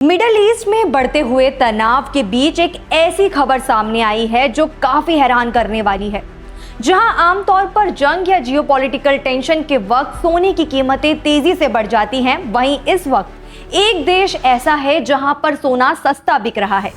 Middle east में बढ़ते हुए तनाव के बीच एक ऐसी खबर सामने आई है जो काफी हैरान करने वाली है। जहां आमतौर पर जंग या जियोपॉलिटिकल टेंशन के वक्त सोने की कीमतें तेजी से बढ़ जाती हैं, वहीं इस वक्त एक देश ऐसा है जहां पर सोना सस्ता बिक रहा है।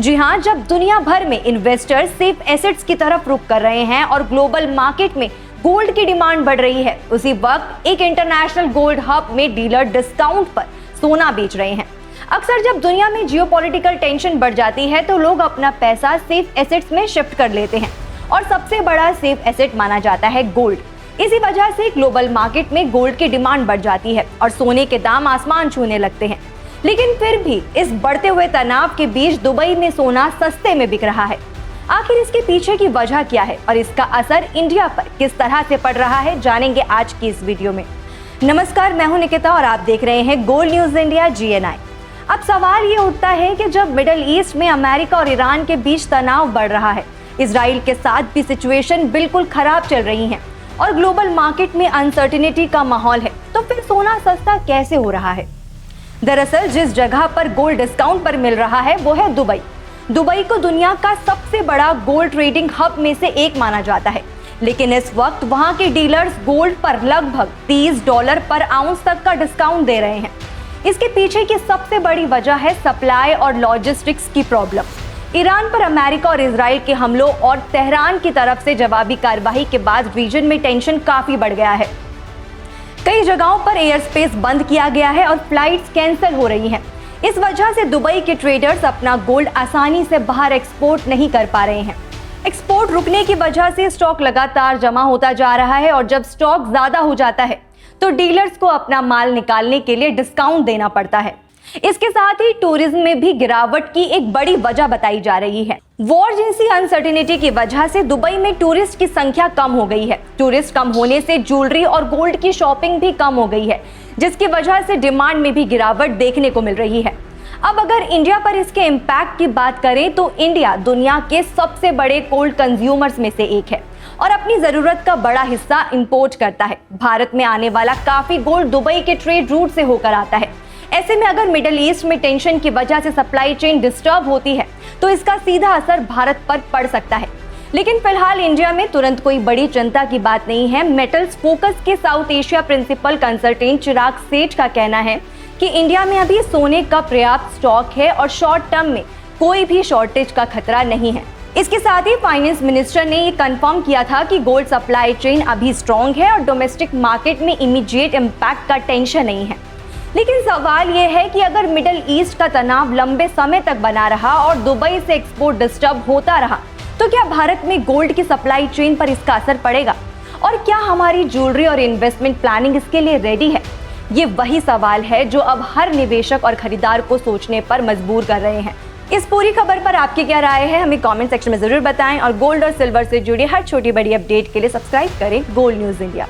जी हां, जब दुनिया भर में इन्वेस्टर्स सेफ एसेट्स की तरफ रुख कर रहे हैं और ग्लोबल मार्केट में गोल्ड की डिमांड बढ़ रही है, उसी वक्त एक इंटरनेशनल गोल्ड हब में डीलर डिस्काउंट पर सोना बेच रहे हैं। अक्सर जब दुनिया में जियोपॉलिटिकल टेंशन बढ़ जाती है तो लोग अपना पैसा सेफ एसेट्स में शिफ्ट कर लेते हैं और सबसे बड़ा सेफ एसेट माना जाता है गोल्ड। इसी वजह से ग्लोबल मार्केट में गोल्ड की डिमांड बढ़ जाती है और सोने के दाम आसमान छूने लगते हैं। लेकिन फिर भी इस बढ़ते हुए तनाव के बीच दुबई में सोना सस्ते में बिक रहा है। आखिर इसके पीछे की वजह क्या है और इसका असर इंडिया पर किस तरह से पड़ रहा है, जानेंगे आज की इस वीडियो में। नमस्कार, मैं हूं निकिता और आप देख रहे हैं गोल्ड न्यूज इंडिया GNI। अब सवाल ये उठता है कि जब मिडिल ईस्ट में अमेरिका और ईरान के बीच तनाव बढ़ रहा है, इजराइल के साथ भी सिचुएशन बिल्कुल खराब चल रही है और ग्लोबल मार्केट में अनसर्टेनिटी का माहौल है, तो फिर सोना सस्ता कैसे हो रहा है? दरअसल जिस जगह पर गोल्ड डिस्काउंट पर मिल रहा है वो है दुबई। दुबई को दुनिया का सबसे बड़ा गोल्ड ट्रेडिंग हब में से एक माना जाता है, लेकिन इस वक्त वहां के डीलर्स गोल्ड पर लगभग $30 पर आउंस तक का डिस्काउंट दे रहे हैं। इसके पीछे की सबसे बड़ी वजह है सप्लाई और लॉजिस्टिक्स की प्रॉब्लम। ईरान पर अमेरिका और इजराइल के हमलों और तेहरान की तरफ से जवाबी कार्रवाई के बाद रीजन में टेंशन काफी बढ़ गया है। कई जगहों पर एयर स्पेस बंद किया गया है और फ्लाइट्स कैंसिल हो रही हैं। इस वजह से दुबई के ट्रेडर्स अपना गोल्ड आसानी से बाहर एक्सपोर्ट नहीं कर पा रहे हैं। एक्सपोर्ट रुकने की वजह से स्टॉक लगातार जमा होता जा रहा है और जब स्टॉक ज्यादा हो जाता है तो डीलर्स को अपना माल निकालने के लिए डिस्काउंट देना पड़ता है। इसके साथ ही टूरिज्म में भी गिरावट की एक बड़ी वजह बताई जा रही है। वॉर जैसी अनसर्टेनिटी की वजह से दुबई में टूरिस्ट की संख्या कम हो गई है। टूरिस्ट कम होने से ज्वेलरी और गोल्ड की शॉपिंग भी कम हो गई है, जिसकी वजह से डिमांड में भी गिरावट देखने को मिल रही है। अब अगर इंडिया पर इसके इम्पैक्ट की बात करें तो इंडिया दुनिया के सबसे बड़े गोल्ड कंज्यूमर्स में से एक है और अपनी जरूरत का बड़ा हिस्सा इंपोर्ट करता है। भारत में आने वाला काफी गोल्ड दुबई के ट्रेड रूट से होकर आता है। ऐसे में अगर मिडिल ईस्ट में टेंशन की वजह से सप्लाई चेन डिस्टर्ब होती है तो इसका सीधा असर भारत पर पड़ सकता है। लेकिन फिलहाल इंडिया में तुरंत कोई बड़ी चिंता की बात नहीं है। मेटल्स फोकस के साउथ एशिया प्रिंसिपल कंसल्टेंट चिराग सेठ का कहना है कि इंडिया में अभी सोने का पर्याप्त स्टॉक है और शॉर्ट टर्म में कोई भी शॉर्टेज का खतरा नहीं है। इसके साथ ही फाइनेंस मिनिस्टर ने ये कंफर्म किया था कि गोल्ड सप्लाई चेन अभी स्ट्रॉन्ग है और डोमेस्टिक मार्केट में इमीडिएट इम्पैक्ट का टेंशन नहीं है। लेकिन सवाल ये है कि अगर मिडिल ईस्ट का तनाव लंबे समय तक बना रहा और दुबई से एक्सपोर्ट डिस्टर्ब होता रहा तो क्या भारत में गोल्ड की सप्लाई चेन पर इसका असर पड़ेगा और क्या हमारी ज्वेलरी और इन्वेस्टमेंट प्लानिंग इसके लिए रेडी है? ये वही सवाल है जो अब हर निवेशक और खरीदार को सोचने पर मजबूर कर रहे हैं। इस पूरी खबर पर आपकी क्या राय है, हमें कमेंट सेक्शन में जरूर बताएं और गोल्ड और सिल्वर से जुड़ी हर छोटी बड़ी अपडेट के लिए सब्सक्राइब करें गोल्ड न्यूज इंडिया।